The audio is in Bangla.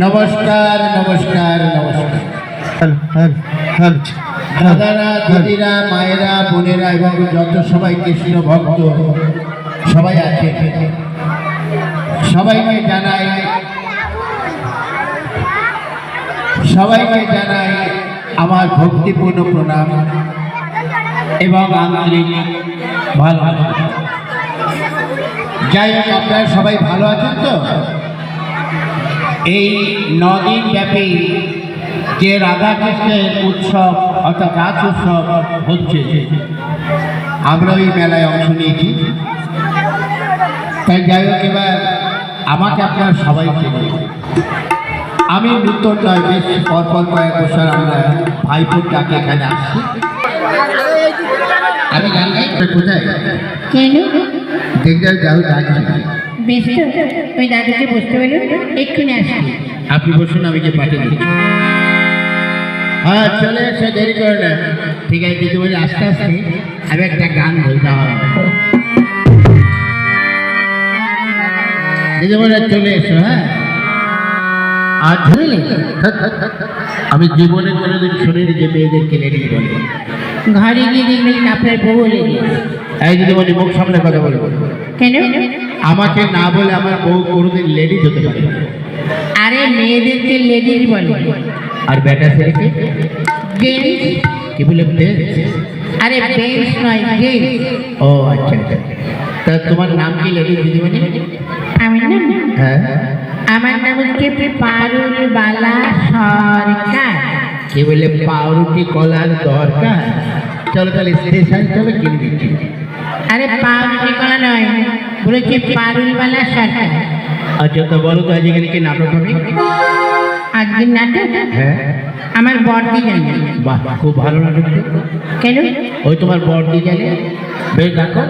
नमस्कार नमस्कार नमस्कार दादारा दिदिरा मायेरा बोनेरा एवं যত সবাই কৃষ্ণ ভক্ত সবাই আছে সবাইকে জানাই আমার ভক্তিপূর্ণ প্রণাম এবং আন্তরিক ভালোবাসা। যাই হোক আপনারা সবাই ভালো আছেন তো? এই 9 দিন ব্যাপী যে রাধা কৃষ্ণের উৎসব অর্থাৎ রাস উৎসব হচ্ছে, আমরা ওই মেলায় অংশ নিয়েছি। তাই যাই হোক এবার আমাকে আপনারা সবাই চেনে। আমি নূতন নয়, বেশ পরপর কয়েক বছর আমরা ভাইপোর ডাকে এখানে আসছি। আমি গান গাই কোথায় দেখতে যাও ডাকছি। বেশ তো, ওই দাদাকে বসতে বলুন, এক্ষুনি আসবি। আপনি বসুন, আমি যে পাঠিয়ে দিচ্ছি। হ্যাঁ চলে এসে, দেরি করে না। ঠিক আছে দিদি বলে আস্তে আস্তে আমি একটা গান বলতে হবে। দিদি বলে চলে এসো। হ্যাঁ আর আমি জীবনে কোনোদিন শুনিনি যে মেয়েদেরকে লেডি বলে। ঘরে গিয়ে দেখলেন আপনার বউ লেডি। এই দিদি বলে মুখ সামনে কথা বলবো কেন? আমাকে না বলে আমার বউ কোনোদিন লেডিজ হতে পারে। আরে মেয়েদেরকে লেডিজ বলে, আর বেটা ছেলেকে জেন্টস। কি বলে? আরে জেন্টস নয়, জেন্টস। ও আচ্ছা আচ্ছা। তা তোমার নাম কি লেডিজ দিদিমণি? আমার নাম? হ্যাঁ আমার নাম হচ্ছে পারুল বালা সরকার। কি বলে? পাউরুটি কলার দরকার। চলো তাহলে স্টেশন চলো, কিনে দিচ্ছি। আরে পাউরুটি কলা নয়, বলেছি পারুল বালা সরকার। আচ্ছা তো বলো তো আজকে কি নাটক হবে? আজকের নাটক? হ্যাঁ আমার বর্দি জানে। বাহ, খুব ভালো নাটক। কেন? ওই তোমার বর্দি জানে। বেশ দেখো।